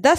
10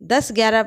10-11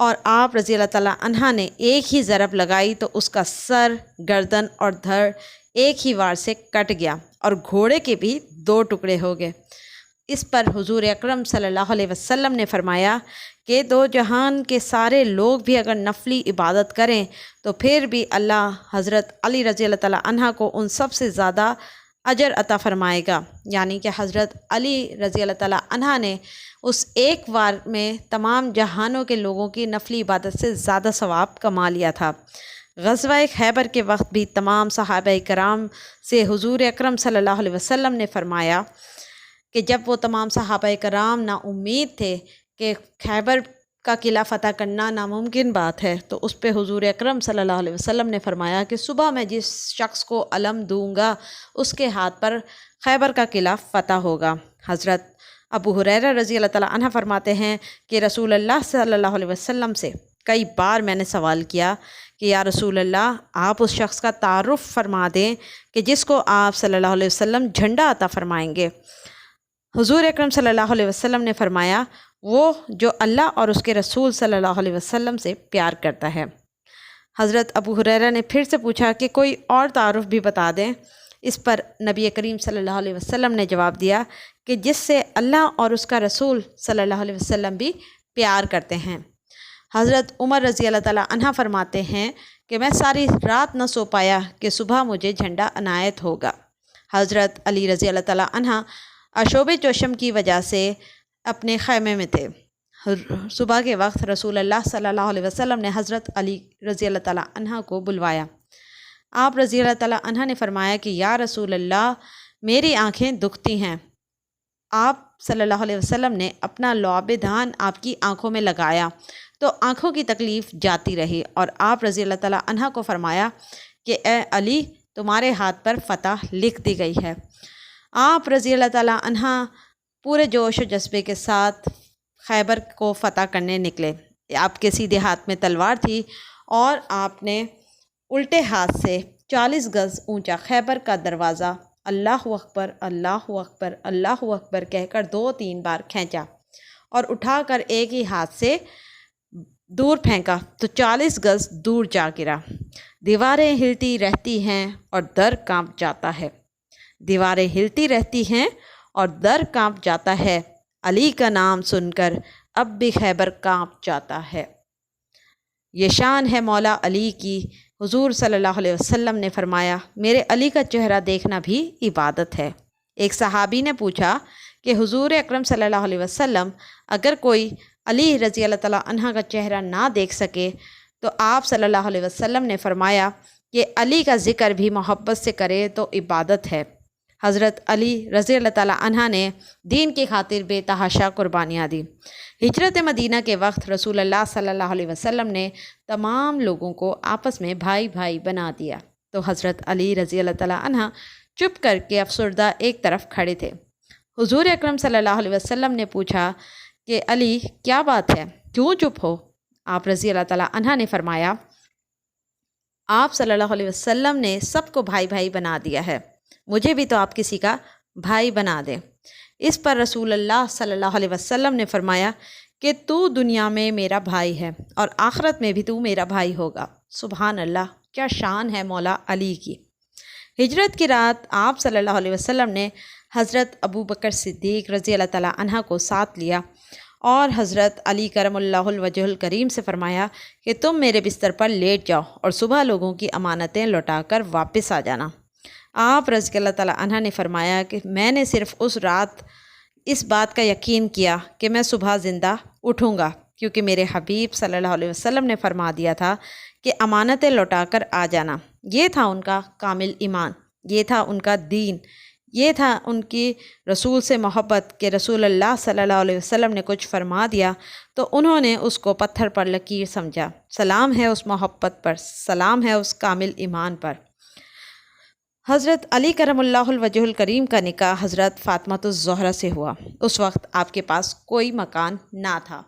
اور آپ رضی اللہ تعالیٰ عنہ نے ایک ہی ضرب لگائی تو اس کا سر، گردن اور دھڑ ایک ہی وار سے کٹ گیا اور گھوڑے کے بھی 2 ٹکڑے ہو گئے۔ اس پر حضور اکرم صلی اللہ علیہ وسلم نے فرمایا کہ 2 جہان کے سارے لوگ بھی اگر نفلی عبادت کریں تو پھر بھی اللہ حضرت علی رضی اللہ تعالیٰ عنہ کو ان سب سے زیادہ اجر عطا فرمائے گا، یعنی کہ حضرت علی رضی اللہ تعالیٰ عنہ نے اس ایک وار میں تمام جہانوں کے لوگوں کی نفلی عبادت سے زیادہ ثواب کما لیا تھا۔ غزوہ خیبر کے وقت بھی تمام صحابہ کرام سے حضور اکرم صلی اللہ علیہ وسلم نے فرمایا کہ جب وہ تمام صحابہ کرام نا امید تھے کہ خیبر کا قلعہ فتح کرنا ناممکن بات ہے، تو اس پہ حضور اکرم صلی اللہ علیہ وسلم نے فرمایا کہ صبح میں جس شخص کو علم دوں گا اس کے ہاتھ پر خیبر کا قلعہ فتح ہوگا۔ حضرت ابو ہریرہ رضی اللہ تعالیٰ عنہ فرماتے ہیں کہ رسول اللہ صلی اللہ علیہ وسلم سے کئی بار میں نے سوال کیا کہ یا رسول اللہ، آپ اس شخص کا تعارف فرما دیں کہ جس کو آپ صلی اللہ علیہ وسلم جھنڈا عطا فرمائیں گے۔ حضور اکرم صلی اللہ علیہ وسلم نے فرمایا وہ جو اللہ اور اس کے رسول صلی اللہ علیہ وسلم سے پیار کرتا ہے۔ حضرت ابو ہریرہ نے پھر سے پوچھا کہ کوئی اور تعارف بھی بتا دیں۔ اس پر نبی کریم صلی اللہ علیہ وسلم نے جواب دیا کہ جس سے اللہ اور اس کا رسول صلی اللہ علیہ وسلم بھی پیار کرتے ہیں۔ حضرت عمر رضی اللہ تعالیٰ عنہ فرماتے ہیں کہ میں ساری رات نہ سو پایا کہ صبح مجھے جھنڈا عنایت ہوگا۔ حضرت علی رضی اللہ تعالیٰ عنہ آشوب چوشم کی وجہ سے اپنے خیمے میں تھے۔ صبح کے وقت رسول اللہ صلی اللہ علیہ وسلم نے حضرت علی رضی اللہ تعالیٰ عنہ کو بلوایا۔ آپ رضی اللہ تعالیٰ عنہ نے فرمایا کہ یا رسول اللہ، میری آنکھیں دکھتی ہیں۔ آپ صلی اللہ علیہ وسلم نے اپنا لعاب دہن آپ کی آنکھوں میں لگایا تو آنکھوں کی تکلیف جاتی رہی، اور آپ رضی اللہ تعالیٰ عنہ کو فرمایا کہ اے علی، تمہارے ہاتھ پر فتح لکھ دی گئی ہے۔ آپ رضی اللہ تعالیٰ عنہ پورے جوش و جذبے کے ساتھ خیبر کو فتح کرنے نکلے۔ آپ کے سیدھے ہاتھ میں تلوار تھی اور آپ نے الٹے ہاتھ سے 40 گز اونچا خیبر کا دروازہ اللہ اکبر اللہ اکبر اللہ اکبر کہہ کر 2-3 بار کھینچا اور اٹھا کر ایک ہی ہاتھ سے دور پھینکا تو 40 گز دور جا گرا۔ دیواریں ہلتی رہتی ہیں اور در کانپ جاتا ہے، دیواریں ہلتی رہتی ہیں اور در کانپ جاتا ہے، علی کا نام سن کر اب بھی خیبر کانپ جاتا ہے۔ یہ شان ہے مولا علی کی۔ حضور صلی اللہ علیہ وسلم نے فرمایا میرے علی کا چہرہ دیکھنا بھی عبادت ہے۔ ایک صحابی نے پوچھا کہ حضور اکرم صلی اللہ علیہ وسلم، اگر کوئی علی رضی اللہ تعالیٰ عنہ کا چہرہ نہ دیکھ سکے تو آپ صلی اللہ علیہ وسلم نے فرمایا کہ علی کا ذکر بھی محبت سے کرے تو عبادت ہے۔ حضرت علی رضی اللہ تعالیٰ عنہ نے دین کی خاطر بے تحاشا قربانیاں دی۔ ہجرت مدینہ کے وقت رسول اللہ صلی اللہ علیہ وسلم نے تمام لوگوں کو آپس میں بھائی بھائی بنا دیا، تو حضرت علی رضی اللہ تعالیٰ عنہ چپ کر کے افسردہ ایک طرف کھڑے تھے۔ حضور اکرم صلی اللہ علیہ وسلم نے پوچھا کہ علی، کیا بات ہے، کیوں چپ ہو؟ آپ رضی اللہ تعالیٰ عنہ نے فرمایا آپ صلی اللہ علیہ وسلم نے سب کو بھائی بھائی بنا دیا ہے، مجھے بھی تو آپ کسی کا بھائی بنا دیں۔ اس پر رسول اللہ صلی اللہ علیہ وسلم نے فرمایا کہ تو دنیا میں میرا بھائی ہے اور آخرت میں بھی تو میرا بھائی ہوگا۔ سبحان اللہ، کیا شان ہے مولا علی کی۔ ہجرت کی رات آپ صلی اللہ علیہ وسلم نے حضرت ابو بکر صدیق رضی اللہ تعالیٰ عنہ کو ساتھ لیا اور حضرت علی کرم اللہ الوجہ الکریم سے فرمایا کہ تم میرے بستر پر لیٹ جاؤ اور صبح لوگوں کی امانتیں لوٹا کر واپس آ جانا۔ آپ رضی اللہ تعالیٰ عنہ نے فرمایا کہ میں نے صرف اس رات اس بات کا یقین کیا کہ میں صبح زندہ اٹھوں گا، کیونکہ میرے حبیب صلی اللہ علیہ وسلم نے فرما دیا تھا کہ امانتیں لوٹا کر آ جانا۔ یہ تھا ان کا کامل ایمان، یہ تھا ان کا دین، یہ تھا ان کی رسول سے محبت کہ رسول اللہ صلی اللہ علیہ وسلم نے کچھ فرما دیا تو انہوں نے اس کو پتھر پر لکیر سمجھا۔ سلام ہے اس محبت پر، سلام ہے اس کامل ایمان پر۔ حضرت علی کرم اللہ الوجہ الکریم کا نکاح حضرت فاطمۃ الزہرا سے ہوا۔ اس وقت آپ کے پاس کوئی مکان نہ تھا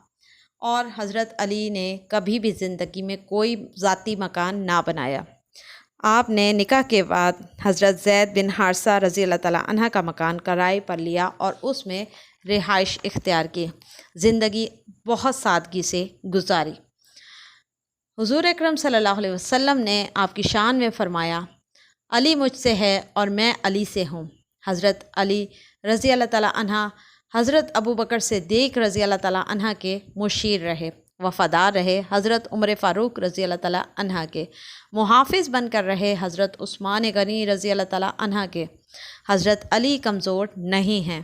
اور حضرت علی نے کبھی بھی زندگی میں کوئی ذاتی مکان نہ بنایا۔ آپ نے نکاح کے بعد حضرت زید بن حارثہ رضی اللہ تعالیٰ عنہ کا مکان کرائے پر لیا اور اس میں رہائش اختیار کی۔ زندگی بہت سادگی سے گزاری۔ حضور اکرم صلی اللہ علیہ وسلم نے آپ کی شان میں فرمایا، علی مجھ سے ہے اور میں علی سے ہوں۔ حضرت علی رضی اللہ تعالیٰ عنہ حضرت ابوبکر صدیق رضی اللہ تعالیٰ عنہ کے مشیر رہے، وفادار رہے حضرت عمر فاروق رضی اللہ تعالیٰ عنہ کے، محافظ بن کر رہے حضرت عثمان غنی رضی اللہ تعالیٰ عنہ کے۔ حضرت علی کمزور نہیں ہیں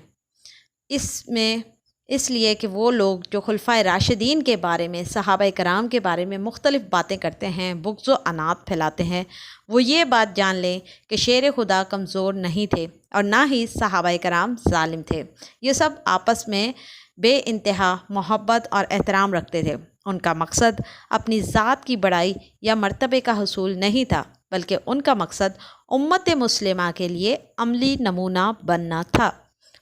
اس لیے کہ وہ لوگ جو خلفائے راشدین کے بارے میں، صحابہ کرام کے بارے میں مختلف باتیں کرتے ہیں، بغض و عناد پھیلاتے ہیں، وہ یہ بات جان لیں کہ شیر خدا کمزور نہیں تھے اور نہ ہی صحابہ کرام ظالم تھے۔ یہ سب آپس میں بے انتہا محبت اور احترام رکھتے تھے۔ ان کا مقصد اپنی ذات کی بڑائی یا مرتبے کا حصول نہیں تھا، بلکہ ان کا مقصد امت مسلمہ کے لیے عملی نمونہ بننا تھا۔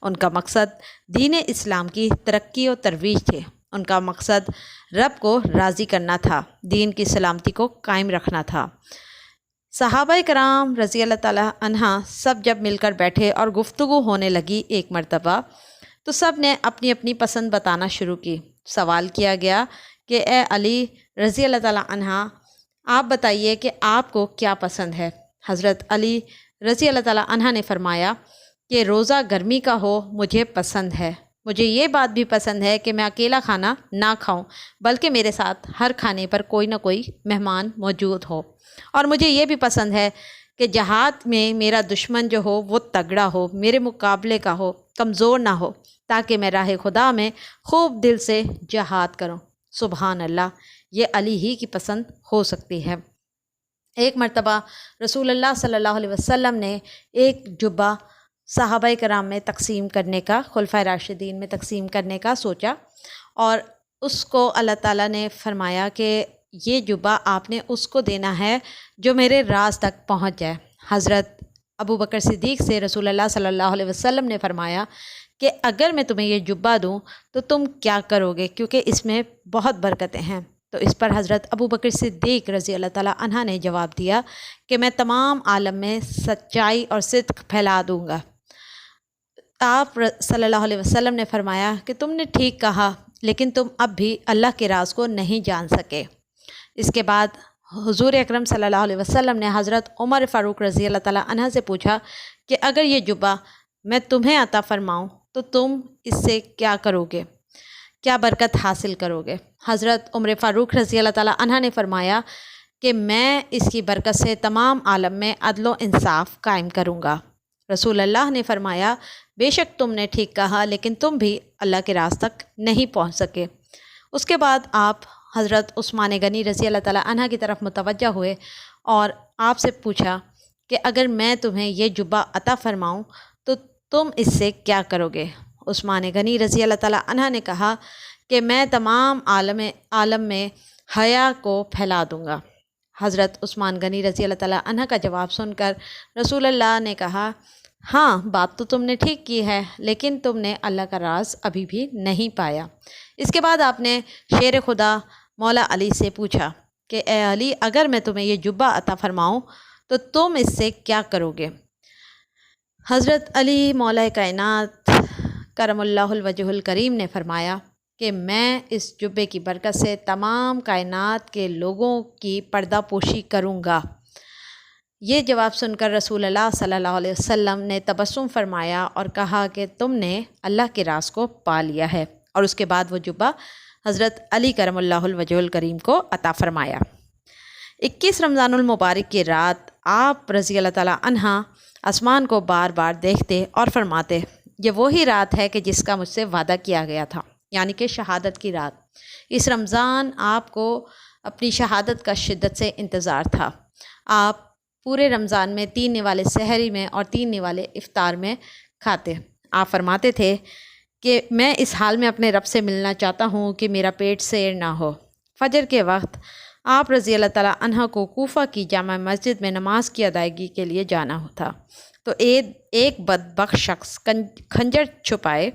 ان کا مقصد دین اسلام کی ترقی و ترویج تھے۔ ان کا مقصد رب کو راضی کرنا تھا، دین کی سلامتی کو قائم رکھنا تھا۔ صحابہ کرام رضی اللہ تعالیٰ عنہ سب جب مل کر بیٹھے اور گفتگو ہونے لگی ایک مرتبہ، تو سب نے اپنی اپنی پسند بتانا شروع کی۔ سوال کیا گیا کہ اے علی رضی اللہ تعالیٰ عنہ، آپ بتائیے کہ آپ کو کیا پسند ہے؟ حضرت علی رضی اللہ تعالیٰ عنہ نے فرمایا کہ روزہ گرمی کا ہو مجھے پسند ہے۔ مجھے یہ بات بھی پسند ہے کہ میں اکیلا کھانا نہ کھاؤں، بلکہ میرے ساتھ ہر کھانے پر کوئی نہ کوئی مہمان موجود ہو۔ اور مجھے یہ بھی پسند ہے کہ جہاد میں میرا دشمن جو ہو وہ تگڑا ہو، میرے مقابلے کا ہو، کمزور نہ ہو، تاکہ میں راہ خدا میں خوب دل سے جہاد کروں۔ سبحان اللہ، یہ علی ہی کی پسند ہو سکتی ہے۔ ایک مرتبہ رسول اللہ صلی اللہ علیہ وسلم نے ایک جبہ صحابہ کرام میں تقسیم کرنے کا، خلفائے راشدین میں تقسیم کرنے کا سوچا، اور اس کو اللہ تعالیٰ نے فرمایا کہ یہ جبہ آپ نے اس کو دینا ہے جو میرے راز تک پہنچ جائے۔ حضرت ابوبکر صدیق سے رسول اللہ صلی اللہ علیہ وسلم نے فرمایا کہ اگر میں تمہیں یہ جبہ دوں تو تم کیا کرو گے، کیونکہ اس میں بہت برکتیں ہیں۔ تو اس پر حضرت ابوبکر صدیق رضی اللہ تعالیٰ عنہ نے جواب دیا کہ میں تمام عالم میں سچائی اور صدق پھیلا دوں گا۔ آپ صلی اللہ علیہ وسلم نے فرمایا کہ تم نے ٹھیک کہا، لیکن تم اب بھی اللہ کے راز کو نہیں جان سکے۔ اس کے بعد حضور اکرم صلی اللہ علیہ وسلم نے حضرت عمر فاروق رضی اللہ تعالیٰ عنہ سے پوچھا کہ اگر یہ جبہ میں تمہیں عطا فرماؤں تو تم اس سے کیا کرو گے، کیا برکت حاصل کرو گے؟ حضرت عمر فاروق رضی اللہ تعالیٰ عنہ نے فرمایا کہ میں اس کی برکت سے تمام عالم میں عدل و انصاف قائم کروں گا۔ رسول اللہ نے فرمایا بے شک تم نے ٹھیک کہا، لیکن تم بھی اللہ کے راز تک نہیں پہنچ سکے۔ اس کے بعد آپ حضرت عثمان غنی رضی اللہ تعالیٰ عنہ کی طرف متوجہ ہوئے اور آپ سے پوچھا کہ اگر میں تمہیں یہ جبہ عطا فرماؤں تو تم اس سے کیا کرو گے؟ عثمان غنی رضی اللہ تعالیٰ عنہ نے کہا کہ میں تمام عالم میں حیا کو پھیلا دوں گا۔ حضرت عثمان غنی رضی اللہ تعالیٰ عنہ کا جواب سن کر رسول اللہ نے کہا، ہاں بات تو تم نے ٹھیک کی ہے، لیکن تم نے اللہ کا راز ابھی بھی نہیں پایا۔ اس کے بعد آپ نے شیر خدا مولا علی سے پوچھا کہ اے علی، اگر میں تمہیں یہ جبہ عطا فرماؤں تو تم اس سے کیا کرو گے؟ حضرت علی مولا کائنات کرم اللہ الوجہ الکریم نے فرمایا کہ میں اس جبے کی برکت سے تمام کائنات کے لوگوں کی پردہ پوشی کروں گا۔ یہ جواب سن کر رسول اللہ صلی اللہ علیہ وسلم نے تبسم فرمایا اور کہا کہ تم نے اللہ کے راز کو پا لیا ہے، اور اس کے بعد وہ جبہ حضرت علی کرم اللہ الوجہ الکریم کو عطا فرمایا۔ 21 رمضان المبارک کی رات آپ رضی اللہ تعالیٰ عنہ آسمان کو بار بار دیکھتے اور فرماتے، یہ وہی رات ہے کہ جس کا مجھ سے وعدہ کیا گیا تھا، یعنی کہ شہادت کی رات۔ اس رمضان آپ کو اپنی شہادت کا شدت سے انتظار تھا۔ آپ پورے رمضان میں 3 نوالے سحری میں اور 3 نوالے افطار میں کھاتے۔ آپ فرماتے تھے کہ میں اس حال میں اپنے رب سے ملنا چاہتا ہوں کہ میرا پیٹ سیر نہ ہو۔ فجر کے وقت آپ رضی اللہ تعالیٰ عنہ کو کوفہ کی جامع مسجد میں نماز کی ادائیگی کے لیے جانا تھا، تو ایک بدبخت شخص خنجر چھپائے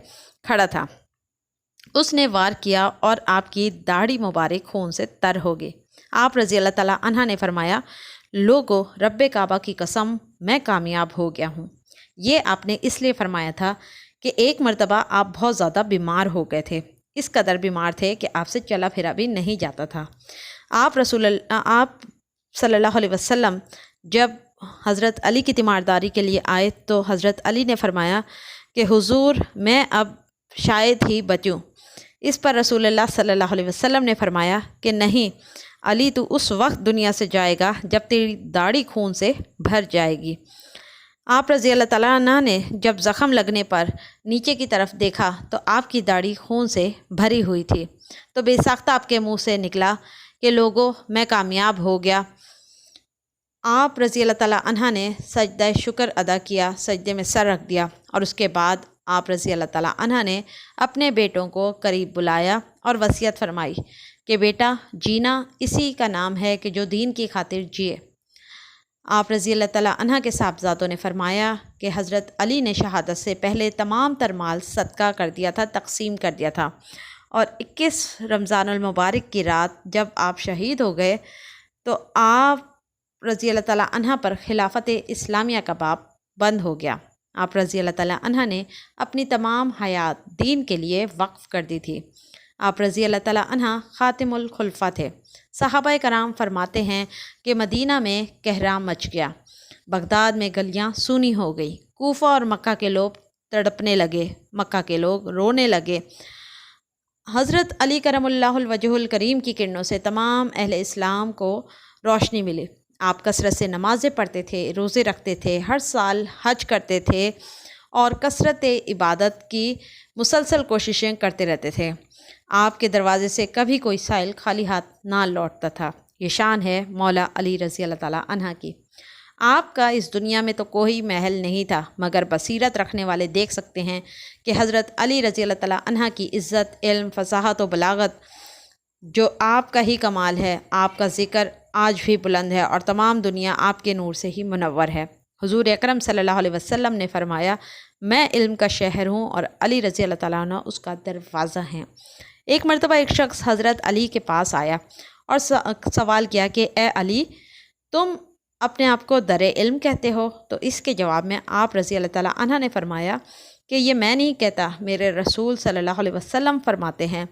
کھڑا تھا۔ اس نے وار کیا اور آپ کی داڑھی مبارک خون سے تر ہو گئی۔ آپ رضی اللہ تعالیٰ عنہ نے فرمایا، لوگو، رب کعبہ کی قسم میں کامیاب ہو گیا ہوں۔ یہ آپ نے اس لیے فرمایا تھا کہ ایک مرتبہ آپ بہت زیادہ بیمار ہو گئے تھے، اس قدر بیمار تھے کہ آپ سے چلا پھرا بھی نہیں جاتا تھا۔ آپ صلی اللہ علیہ وسلم جب حضرت علی کی تیمارداری کے لیے آئے تو حضرت علی نے فرمایا کہ حضور میں اب شاید ہی بچوں۔ اس پر رسول اللہ صلی اللہ علیہ وسلم نے فرمایا کہ نہیں علی، تو اس وقت دنیا سے جائے گا جب تیری داڑھی خون سے بھر جائے گی۔ آپ رضی اللہ تعالیٰ عنہ نے جب زخم لگنے پر نیچے کی طرف دیکھا تو آپ کی داڑھی خون سے بھری ہوئی تھی، تو بے ساختہ آپ کے منہ سے نکلا کہ لوگوں میں کامیاب ہو گیا۔ آپ رضی اللہ تعالیٰ عنہ نے سجدہ شکر ادا کیا، سجدے میں سر رکھ دیا، اور اس کے بعد آپ رضی اللہ تعالیٰ عنہ نے اپنے بیٹوں کو قریب بلایا اور وصیت فرمائی کہ بیٹا، جینا اسی کا نام ہے کہ جو دین کی خاطر جیے۔ آپ رضی اللہ تعالیٰ عنہ کے صاحبزادوں نے فرمایا کہ حضرت علی نے شہادت سے پہلے تمام تر مال صدقہ کر دیا تھا، تقسیم کر دیا تھا، اور 21 رمضان المبارک کی رات جب آپ شہید ہو گئے تو آپ رضی اللہ تعالیٰ عنہ پر خلافت اسلامیہ کا باب بند ہو گیا۔ آپ رضی اللہ تعالیٰ عنہ نے اپنی تمام حیات دین کے لیے وقف کر دی تھی۔ آپ رضی اللہ تعالیٰ عنہ خاتم الخلفاء تھے۔ صحابہ کرام فرماتے ہیں کہ مدینہ میں کہرام مچ گیا، بغداد میں گلیاں سونی ہو گئی، کوفہ اور مکہ کے لوگ تڑپنے لگے، مکہ کے لوگ رونے لگے۔ حضرت علی کرم اللہ الوجہ الکریم کی کرنوں سے تمام اہل اسلام کو روشنی ملی۔ آپ کثرت سے نمازیں پڑھتے تھے، روزے رکھتے تھے، ہر سال حج کرتے تھے اور کثرت عبادت کی مسلسل کوششیں کرتے رہتے تھے۔ آپ کے دروازے سے کبھی کوئی سائل خالی ہاتھ نہ لوٹتا تھا۔ یہ شان ہے مولا علی رضی اللہ تعالیٰ عنہ کی۔ آپ کا اس دنیا میں تو کوئی محل نہیں تھا، مگر بصیرت رکھنے والے دیکھ سکتے ہیں کہ حضرت علی رضی اللہ تعالیٰ عنہ کی عزت، علم، فصاحت و بلاغت جو آپ کا ہی کمال ہے، آپ کا ذکر آج بھی بلند ہے اور تمام دنیا آپ کے نور سے ہی منور ہے۔ حضور اکرم صلی اللہ علیہ وسلم نے فرمایا، میں علم کا شہر ہوں اور علی رضی اللہ تعالیٰ عنہ اس کا دروازہ ہیں۔ ایک مرتبہ ایک شخص حضرت علی کے پاس آیا اور سوال کیا کہ اے علی، تم اپنے آپ کو در علم کہتے ہو؟ تو اس کے جواب میں آپ رضی اللہ تعالیٰ عنہ نے فرمایا کہ یہ میں نہیں کہتا، میرے رسول صلی اللہ علیہ وسلم فرماتے ہیں۔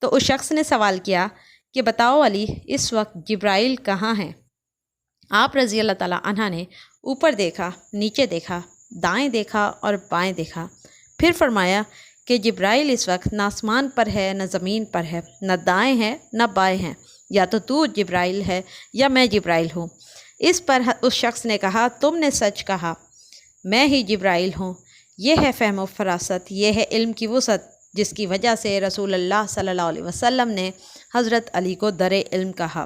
تو اس شخص نے سوال کیا کہ بتاؤ علی، اس وقت جبرائیل کہاں ہیں؟ آپ رضی اللہ تعالیٰ عنہ نے اوپر دیکھا، نیچے دیکھا، دائیں دیکھا اور بائیں دیکھا، پھر فرمایا کہ جبرائیل اس وقت نہ آسمان پر ہے نہ زمین پر ہے، نہ دائیں ہیں نہ بائیں ہیں، یا تو جبرائیل ہے یا میں جبرائیل ہوں۔ اس پر اس شخص نے کہا، تم نے سچ کہا، میں ہی جبرائیل ہوں۔ یہ ہے فہم و فراست، یہ ہے علم کی وسعت، جس کی وجہ سے رسول اللہ صلی اللہ علیہ وسلم نے حضرت علی کو در علم کہا۔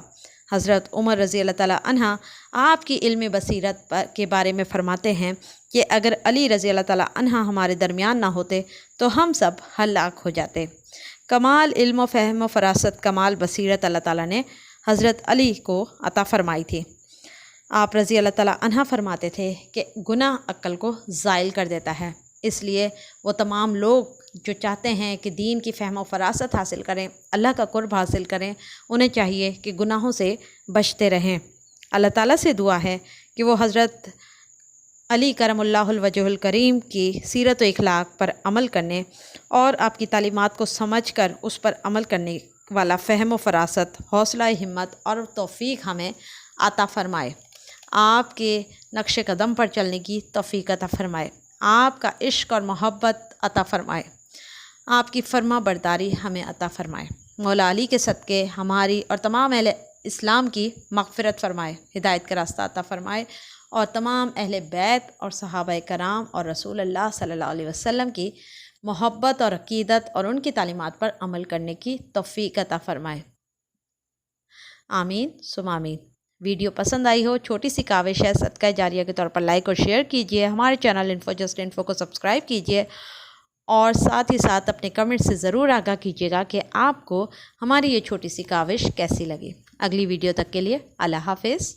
حضرت عمر رضی اللہ تعالیٰ عنہ آپ کی علم بصیرت کے بارے میں فرماتے ہیں کہ اگر علی رضی اللہ تعالیٰ عنہ ہمارے درمیان نہ ہوتے تو ہم سب ہلاک ہو جاتے۔ کمال علم و فہم و فراست، کمال بصیرت اللہ تعالیٰ نے حضرت علی کو عطا فرمائی تھی۔ آپ رضی اللہ تعالیٰ عنہ فرماتے تھے کہ گناہ عقل کو زائل کر دیتا ہے، اس لیے وہ تمام لوگ جو چاہتے ہیں کہ دین کی فہم و فراست حاصل کریں، اللہ کا قرب حاصل کریں، انہیں چاہیے کہ گناہوں سے بچتے رہیں۔ اللہ تعالیٰ سے دعا ہے کہ وہ حضرت علی کرم اللہ الوجہ الکریم کی سیرت و اخلاق پر عمل کرنے اور آپ کی تعلیمات کو سمجھ کر اس پر عمل کرنے والا فہم و فراست، حوصلہ ہمت اور توفیق ہمیں عطا فرمائے۔ آپ کے نقش قدم پر چلنے کی توفیق عطا فرمائے، آپ کا عشق اور محبت عطا فرمائے، آپ کی فرما برداری ہمیں عطا فرمائے۔ مولا علی کے صدقے ہماری اور تمام اہل اسلام کی مغفرت فرمائے، ہدایت کا راستہ عطا فرمائے، اور تمام اہل بیت اور صحابہ کرام اور رسول اللہ صلی اللہ علیہ وسلم کی محبت اور عقیدت اور ان کی تعلیمات پر عمل کرنے کی توفیق عطا فرمائے۔ آمین ثم آمین۔ ویڈیو پسند آئی ہو، چھوٹی سی کاوش ہے، صدقہ جاریہ کے طور پر لائک اور شیئر کیجئے، ہمارے چینل انفو جسٹ انفو کو سبسکرائب کیجئے، اور ساتھ ہی ساتھ اپنے کمنٹ سے ضرور آگاہ کیجیے گا کہ آپ کو ہماری یہ چھوٹی سی کاوش کیسی لگی۔ اگلی ویڈیو تک کے لیے اللہ حافظ۔